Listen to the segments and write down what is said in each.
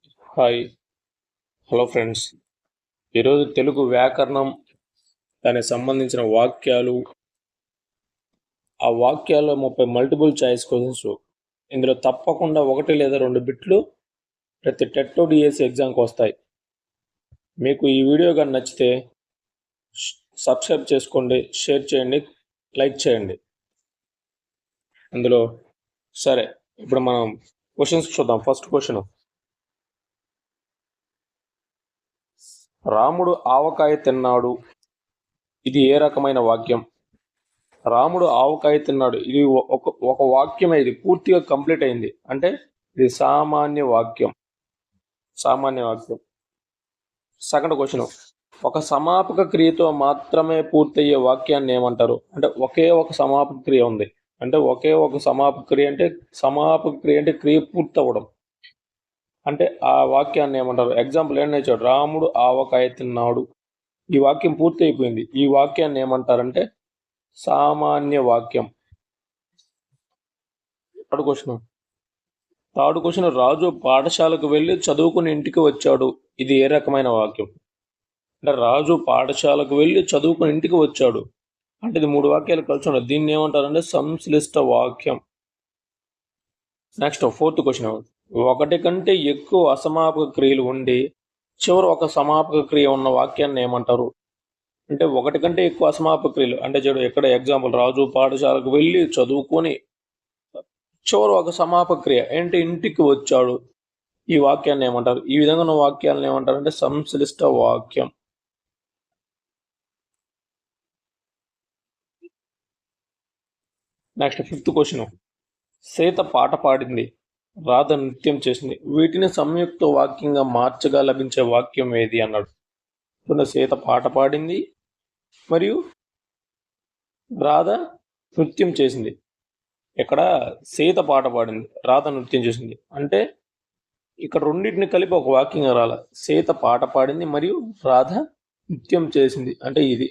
Hi hello friends. ఈరోజు తెలుగు వ్యాకరణం దానికి సంబంధించిన వాక్యాలు, ఆ వాక్యాల్లో 30 మల్టిపుల్ చాయిస్ క్వశ్చన్స్. ఇందులో తప్పకుండా 1 లేదా 2 బిట్లు ప్రతి టెట్ డిఎస్సి ఎగ్జామ్కి వస్తాయి. మీకు ఈ వీడియో కానీ నచ్చితే సబ్స్క్రైబ్ చేసుకోండి, షేర్ చేయండి, లైక్ చేయండి. అందులో సరే, ఇప్పుడు మనం క్వశ్చన్స్ చూద్దాం. ఫస్ట్ క్వశ్చన్: రాముడు ఆవకాయ తిన్నాడు. ఇది ఏ రకమైన వాక్యం? రాముడు ఆవకాయ తిన్నాడు, ఇది ఒక వాక్యమే. ఇది పూర్తిగా కంప్లీట్ అయింది. అంటే ఇది సామాన్య వాక్యం. సెకండ్ క్వశ్చన్: ఒక సమాపక క్రియతో మాత్రమే పూర్తయ్యే వాక్యాన్ని ఏమంటారు? అంటే ఒకే ఒక సమాపక క్రియ ఉంది, అంటే ఒకే ఒక సమాపక క్రియ అంటే క్రియ పూర్తవడం. అంటే ఆ వాక్యాన్ని ఏమంటారు? ఎగ్జాంపుల్ ఏంటంటే చూడు, రాముడు ఆవకాయ తిన్నాడు, ఈ వాక్యం పూర్తి అయిపోయింది. ఈ వాక్యాన్ని ఏమంటారంటే సామాన్య వాక్యం. థర్డ్ క్వశ్చన్: రాజు పాఠశాలకు వెళ్ళి చదువుకుని ఇంటికి వచ్చాడు, ఇది ఏ రకమైన వాక్యం? అంటే రాజు పాఠశాలకు వెళ్ళి చదువుకుని ఇంటికి వచ్చాడు అంటే ఇది 3 వాక్యాలు కలిసి ఉండదు. దీన్ని ఏమంటారంటే సంశ్లిష్ట వాక్యం. నెక్స్ట్ ఫోర్త్ క్వశ్చన్: ఒకటి కంటే ఎక్కువ అసమాపక క్రియలు ఉండి చివరి ఒక సమాపక క్రియ ఉన్న వాక్యాన్ని ఏమంటారు? అంటే ఒకటి కంటే ఎక్కువ అసమాపక క్రియలు అంటే చూడు, ఎక్కడ ఎగ్జాంపుల్ రాజు పాఠశాలకు వెళ్ళి చదువుకొని చివరి ఒక సమాపక క్రియ ఏంటి, ఇంటికి వచ్చాడు. ఈ వాక్యాన్ని ఏమంటారు? ఈ విధంగా ఉన్న వాక్యాలను ఏమంటారు అంటే సంశ్లిష్ట వాక్యం. నెక్స్ట్ ఫిఫ్త్ క్వశ్చన్: సీత పాట పాడింది, రాధ నృత్యం చేసింది, వీటిని సంయుక్త వాక్యంగా మార్చగా లభించే వాక్యం ఏది అన్నాడు. సీత పాట పాడింది మరియు రాధ నృత్యం చేసింది. ఇక్కడ సీత పాట పాడింది, రాధ నృత్యం చేసింది. అంటే ఇక్కడ రెండింటిని కలిపి ఒక వాక్యంగా రాల. సీత పాట పాడింది మరియు రాధ నృత్యం చేసింది అంటే ఇది.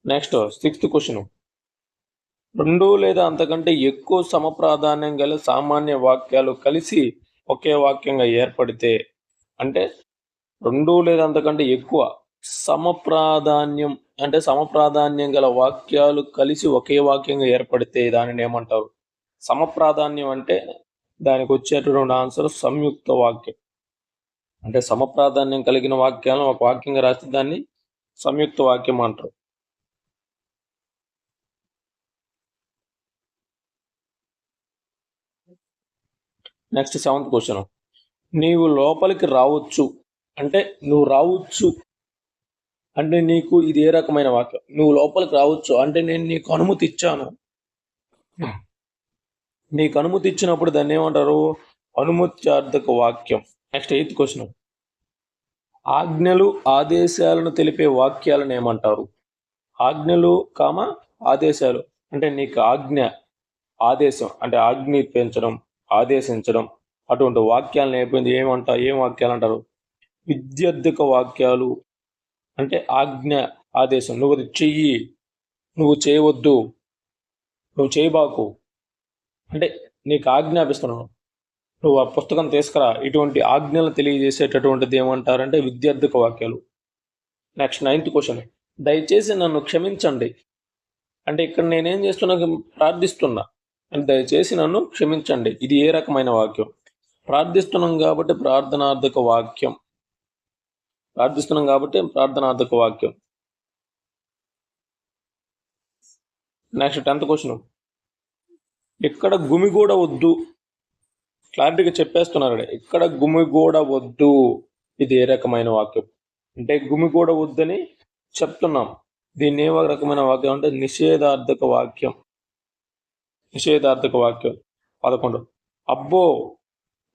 నెక్స్ట్ సిక్స్త్ క్వశ్చన్: 2 లేదా అంతకంటే ఎక్కువ సమప్రాధాన్యం గల సామాన్య వాక్యాలు కలిసి ఒకే వాక్యంగా ఏర్పడితే, అంటే 2 లేదా అంతకంటే ఎక్కువ సమప్రాధాన్యం గల వాక్యాలు కలిసి ఒకే వాక్యంగా ఏర్పడితే దానిని ఏమంటారు? సమప్రాధాన్యం అంటే దానికి వచ్చేటటువంటి ఆన్సర్ సంయుక్త వాక్యం. అంటే సమప్రాధాన్యం కలిగిన వాక్యాలను ఒక వాక్యంగా రాస్తే దాన్ని సంయుక్త వాక్యం అంటారు. నెక్స్ట్ సెవెంత్ క్వశ్చన్: నీవు లోపలికి రావచ్చు అంటే నువ్వు రావచ్చు అంటే నీకు ఇది ఏ రకమైన వాక్యం? నువ్వు లోపలికి రావచ్చు అంటే నేను నీకు అనుమతి ఇచ్చాను. నీకు అనుమతి ఇచ్చినప్పుడు దాన్ని ఏమంటారు? అనుమత్యార్థక వాక్యం. నెక్స్ట్ ఎయిత్ క్వశ్చన్: ఆజ్ఞలు ఆదేశాలను తెలిపే వాక్యాలను ఏమంటారు? ఆజ్ఞలు ఆదేశాలు అంటే నీకు ఆజ్ఞ, ఆదేశం అంటే ఆజ్ఞాపించడం, ఆదేశించడం, అటువంటి వాక్యాలను ఏం వాక్యాలు అంటారు? విద్యార్థక వాక్యాలు. అంటే ఆజ్ఞ, ఆదేశం, నువ్వు అది చెయ్యి, నువ్వు చేయవద్దు, నువ్వు చేయబాకు అంటే నీకు ఆజ్ఞాపిస్తున్నావు, నువ్వు ఆ పుస్తకం తీసుకురా, ఇటువంటి ఆజ్ఞలు తెలియజేసేటటువంటిది ఏమంటారంటే విద్యార్థక వాక్యాలు. నెక్స్ట్ నైన్త్ క్వశ్చన్: దయచేసి నన్ను క్షమించండి అంటే ఇక్కడ నేనేం చేస్తున్నా, ప్రార్థిస్తున్నా అంటే దయచేసి నన్ను క్షమించండి, ఇది ఏ రకమైన వాక్యం? ప్రార్థిస్తున్నాం కాబట్టి ప్రార్థనార్థక వాక్యం. నెక్స్ట్ 10th క్వశ్చన్: ఇక్కడ గుమిగూడ వద్దు, క్లారిటీగా చెప్పేస్తున్నారు. ఇక్కడ గుమిగూడ వద్దు, ఇది ఏ రకమైన వాక్యం? అంటే గుమిగూడ వద్దని చెప్తున్నాం, దీన్ని ఏ రకమైన వాక్యం అంటే నిషేధార్థక వాక్యం. 11. అబ్బో.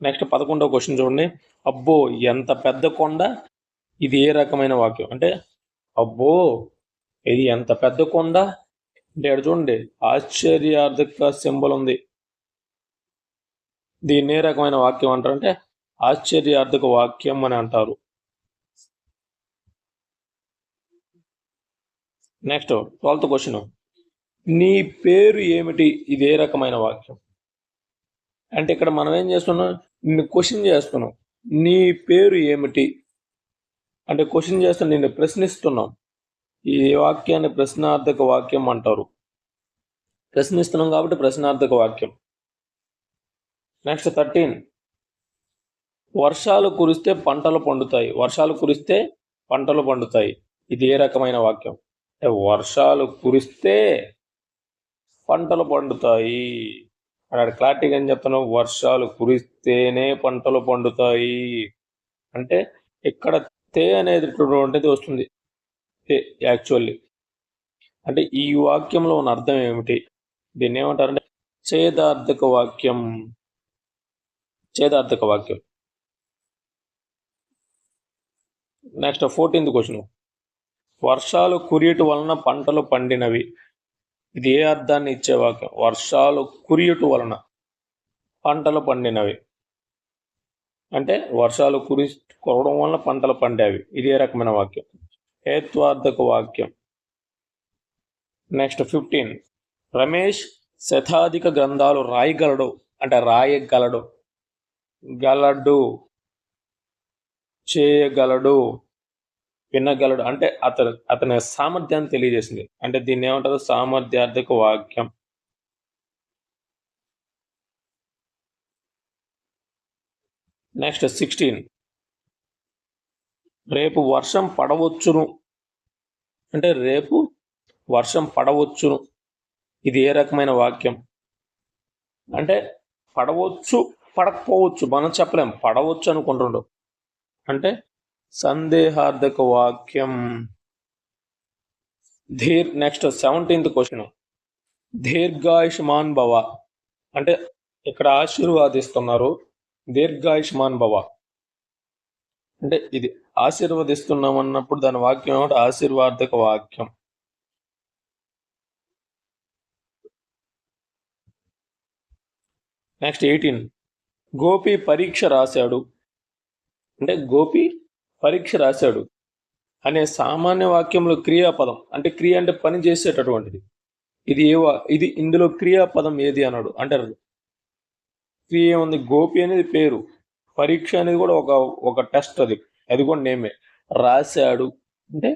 నెక్స్ట్ 11వ క్వశ్చన్ చూడండి. అబ్బో ఎంత పెద్ద కొండ, ఇది ఏ రకమైన వాక్యం? అంటే అబ్బో ఇది ఎంత పెద్ద కొండ అంటే ఇక్కడ చూడండి ఆశ్చర్యార్థక సింబల్ ఉంది. దీన్ని ఏ రకమైన వాక్యం అంటారు అంటే ఆశ్చర్యార్థక వాక్యం అని అంటారు. నెక్స్ట్ 12th క్వశ్చన్: నీ పేరు ఏమిటి, ఇది ఏ రకమైన వాక్యం? అంటే ఇక్కడ మనం ఏం చేస్తున్నాం, నిన్ను క్వశ్చన్ చేస్తున్నాం, నీ పేరు ఏమిటి అంటే క్వశ్చన్ చేస్తాను, నిన్ను ప్రశ్నిస్తున్నాం. ఈ వాక్యాన్ని ప్రశ్నార్థక వాక్యం అంటారు. ప్రశ్నిస్తున్నాం కాబట్టి ప్రశ్నార్థక వాక్యం. నెక్స్ట్ 13, వర్షాలు కురిస్తే పంటలు పండుతాయి. వర్షాలు కురిస్తే పంటలు పండుతాయి. ఇది ఏ రకమైన వాక్యం? వర్షాలు కురిస్తే పంటలు పండుతాయి అన్నాడు. క్లారిటీగా ఏం చెప్తాను? వర్షాలు కురిస్తేనే పంటలు పండుతాయి అంటే ఇక్కడ తే అనేది వస్తుంది. యాక్చువల్లీ అంటే ఈ వాక్యంలో ఉన్న అర్థం ఏమిటి? దీన్ని ఏమంటారంటే ఛేదార్థక వాక్యం. ఛేదార్థక వాక్యం. నెక్స్ట్ 14th క్వశ్చన్, వర్షాలు కురియట వలన పంటలు పండినవి. ఇది ఏ అర్థాన్ని ఇచ్చే వాక్యం? వర్షాలు కురియట వలన పంటలు పండినవి అంటే వర్షాలు కురవడం వలన పంటలు పండేవి. ఇది ఏ రకమైన వాక్యం? హేత్వార్థక వాక్యం. నెక్స్ట్ 15, రమేష్ శతాధిక గ్రంథాలు రాయగలడు అంటే రాయగలడు, గలడు, చేయగలడు, వినగలడు అంటే అతని సామర్థ్యాన్ని తెలియజేసింది. అంటే దీన్ని ఏమంటారు? సామర్థ్యార్థక వాక్యం. నెక్స్ట్ 16, రేపు వర్షం పడవచ్చును అంటే రేపు వర్షం పడవచ్చును. ఇది ఏ రకమైన వాక్యం? అంటే పడవచ్చు, పడకపోవచ్చు, మనం చెప్పలేం. పడవచ్చు అనుకుంటుండవు అంటే సందేహార్థక వాక్యం. నెక్స్ట్ 17th క్వశ్చన్, దీర్ఘాయుష్మాన్ భవ అంటే ఇక్కడ ఆశీర్వాదిస్తున్నారు. దీర్ఘాయుష్మాన్ భవ అంటే ఇది ఆశీర్వదిస్తున్నాం అన్నప్పుడు దాని వాక్యం ఏమంటే ఆశీర్వాదక వాక్యం. నెక్స్ట్ 18, గోపి పరీక్ష రాశాడు అంటే గోపి పరీక్ష రాశాడు అనే సామాన్య వాక్యంలో క్రియాపదం అంటే క్రియ అంటే పని చేసేటటువంటిది. ఇది ఇందులో క్రియాపదం ఏది అన్నాడు అంటే క్రియ ఉంది. గోపి అనేది పేరు, పరీక్ష అనేది కూడా ఒక టెస్ట్, అది కూడా నేమే. రాశాడు అంటే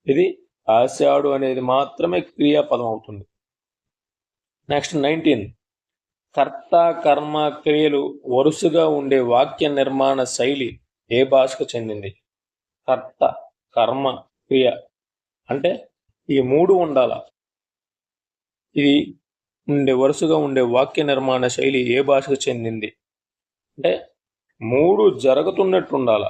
ఇది రాశాడు అనేది మాత్రమే క్రియాపదం అవుతుంది. నెక్స్ట్ 19, కర్త కర్మ క్రియలు వరుసగా ఉండే వాక్య నిర్మాణ శైలి ఏ భాషకు చెందింది? కర్త కర్మ క్రియ అంటే ఈ మూడు ఉండాల. ఇది వరుసగా ఉండే వాక్య నిర్మాణ శైలి ఏ భాషకు చెందింది అంటే మూడు జరుగుతున్నట్టు ఉండాల.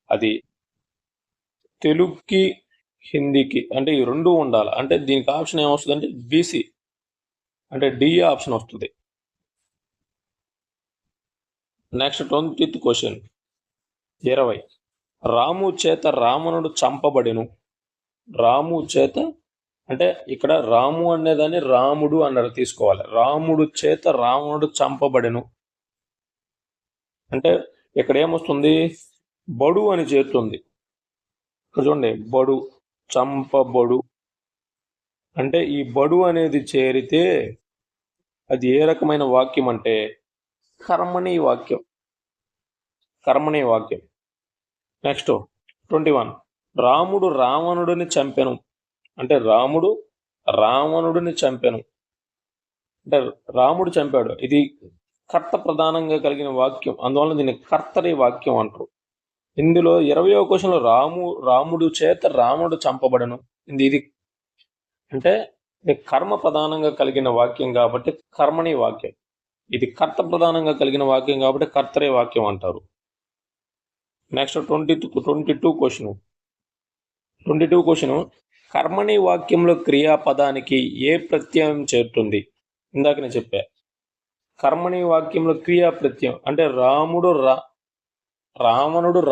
అది తెలుగుకి హిందీకి అంటే ఈ రెండు ఉండాలి. అంటే దీనికి ఆప్షన్ ఏమొస్తుంది అంటే బీసీ అంటే డి ఆప్షన్ వస్తుంది. నెక్స్ట్ 20th క్వశ్చన్ 20, రాము చేత రావణుడు చంపబడెను. రాము చేత అంటే ఇక్కడ రాము అనేదాన్ని రాముడు అన్నాడు తీసుకోవాలి. రాముడు చేత రావణుడు చంపబడెను అంటే ఇక్కడ ఏమొస్తుంది? బడు అని చేరుతుంది. ఇక్కడ చూడండి, బడు, చంపబడు అంటే ఈ బడు అనేది చేరితే అది ఏ రకమైన వాక్యం అంటే కర్మణీ వాక్యం. కర్మణీ వాక్యం. నెక్స్ట్ 21, రాముడు రావణుడిని చంపెను అంటే రాముడు రావణుడిని చంపెను అంటే రాముడు చంపాడు. ఇది కర్త ప్రధానంగా కలిగిన వాక్యం, అందువల్ల దీన్ని కర్తరి వాక్యం అంటారు. ఇందులో 20వ క్వశ్చన్లో రాముడు చేత రాముడు చంపబడను. ఇది అంటే ఇది కర్మ ప్రధానంగా కలిగిన వాక్యం కాబట్టి కర్మణి వాక్యం. ఇది కర్త ప్రధానంగా కలిగిన వాక్యం కాబట్టి కర్తరి వాక్యం అంటారు. నెక్స్ట్ 22 క్వశ్చన్, కర్మణి వాక్యంలో క్రియాపదానికి ఏ ప్రత్యయం చేరుతుంది? ఇందాక నేను చెప్పా, కర్మణి వాక్యంలో క్రియా ప్రత్యయం అంటే రావణుడు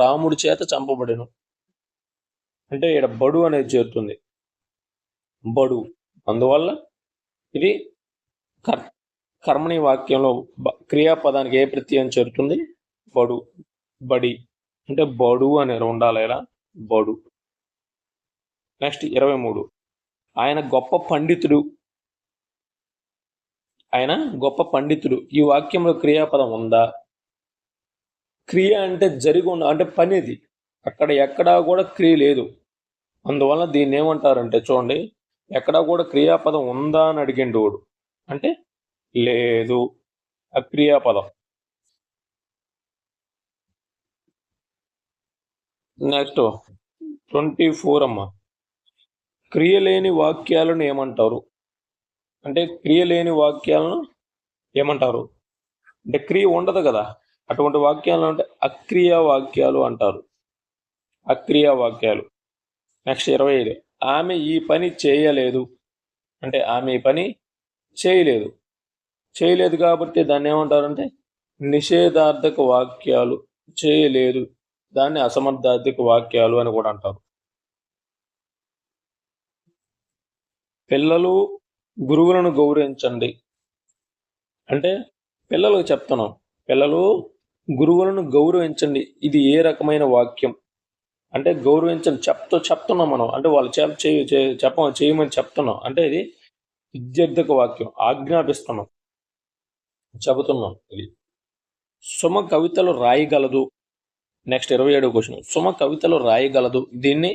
రాముడి చేత చంపబడెను అంటే ఇక్కడ బడు అనేది చేరుతుంది. బడు, అందువల్ల ఇది కర్మణి వాక్యంలో క్రియాపదానికి ఏ ప్రత్యయం చేరుతుంది? బడు, బడి అంటే బడు అని ఉండాలి, ఇలా బడు. నెక్స్ట్ 23, ఆయన గొప్ప పండితుడు. ఈ వాక్యంలో క్రియాపదం ఉందా? క్రియ అంటే జరిగి ఉన్న అంటే పనిది, అక్కడ ఎక్కడా కూడా క్రియ లేదు. అందువల్ల దీన్ని ఏమంటారంటే చూడండి, ఎక్కడా కూడా క్రియాపదం ఉందా అని అడిగిండు వాడు, అంటే లేదు, అక్రియాపదం. నెక్స్ట్ 24 అమ్మ, క్రియలేని వాక్యాలను ఏమంటారు? అంటే క్రియలేని వాక్యాలను ఏమంటారు అంటే క్రియ ఉండదు కదా, అటువంటి వాక్యాలు అంటే అక్రియ వాక్యాలు అంటారు, అక్రియ వాక్యాలు. నెక్స్ట్ 25, ఆమె ఈ పని చేయలేదు, అంటే ఆమె ఈ పని చేయలేదు, చేయలేదు కాబట్టి దాన్ని ఏమంటారంటే నిషేధార్థక వాక్యాలు. చేయలేదు దాన్ని అసమర్థార్థక వాక్యాలు అని కూడా అంటారు. పిల్లలు గురువులను గౌరవించండి, అంటే పిల్లలకు చెప్తున్నాం, పిల్లలు గురువులను గౌరవించండి, ఇది ఏ రకమైన వాక్యం అంటే గౌరవించండి చెప్తున్నాం మనం, అంటే వాళ్ళు చేయమని చెప్తున్నాం, అంటే ఇది విద్యార్థక వాక్యం, ఆజ్ఞాపిస్తున్నాం, చెబుతున్నాం. ఇది సుమ కవితలు రాయగలదు. నెక్స్ట్ 27వ క్వశ్చన్, సుమ కవితలు రాయగలదు, దీన్ని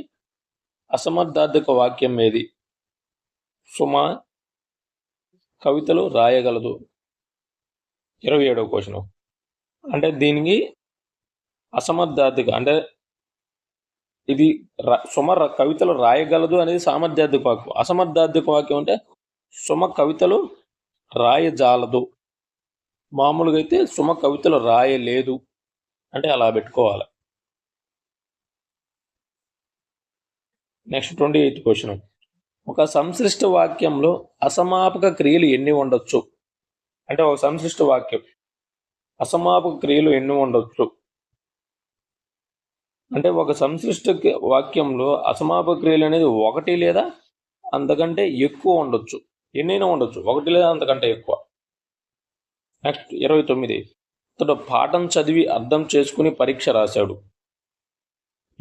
అసమర్థార్థక వాక్యం ఏది? సుమ కవితలు రాయగలదు. 27వ క్వశ్చన్, అంటే దీనికి అసమర్థార్థక, అంటే ఇది సుమ కవితలు రాయగలదు అనేది సామర్థ్యార్థక వాక్యం. అసమర్థార్థక వాక్యం అంటే సుమ కవితలు రాయజాలదు. మామూలుగా అయితే సుమ కవితలు రాయలేదు అంటే అలా పెట్టుకోవాలి. నెక్స్ట్ 28వ క్వశ్చన్, ఒక సంశ్లిష్ట వాక్యంలో అసమాపక క్రియలు ఎన్ని ఉండొచ్చు? అంటే ఒక సంశ్లిష్ట వాక్యం అసమాపక క్రియలు ఎన్ని ఉండొచ్చు? అంటే ఒక సంశ్లిష్ట వాక్యంలో అసమాపక క్రియలు అనేది ఒకటి లేదా అంతకంటే ఎక్కువ ఉండొచ్చు. ఎన్నైనా ఉండొచ్చు, ఒకటి లేదా అంతకంటే ఎక్కువ. నెక్స్ట్ 29, అతడు పాఠం చదివి అర్థం చేసుకుని పరీక్ష రాశాడు.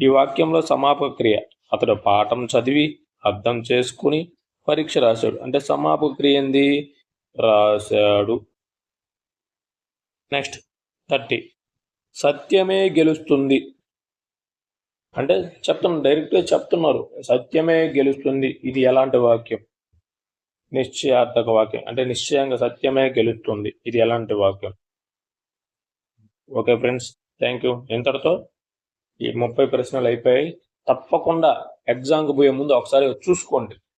ఈ వాక్యంలో సమాపక క్రియ అతడు పాఠం చదివి అర్థం చేసుకుని పరీక్ష రాశాడు, అంటే సమాపక క్రియ ఏంది? రాశాడు. నెక్స్ట్ 30, సత్యమే గెలుస్తుంది, అంటే డైరెక్ట్గా చెప్తున్నారు, సత్యమే గెలుస్తుంది, ఇది ఎలాంటి వాక్యం? నిశ్చయార్థక వాక్యం, అంటే నిశ్చయంగా సత్యమే గెలుస్తుంది, ఇది ఎలాంటి వాక్యం? Okay friends, thank you. ఇంతటితో ఈ 30 ప్రశ్నలు అయిపోయాయి. తప్పకుండా ఎగ్జామ్కి పోయే ముందు ఒకసారి చూసుకోండి.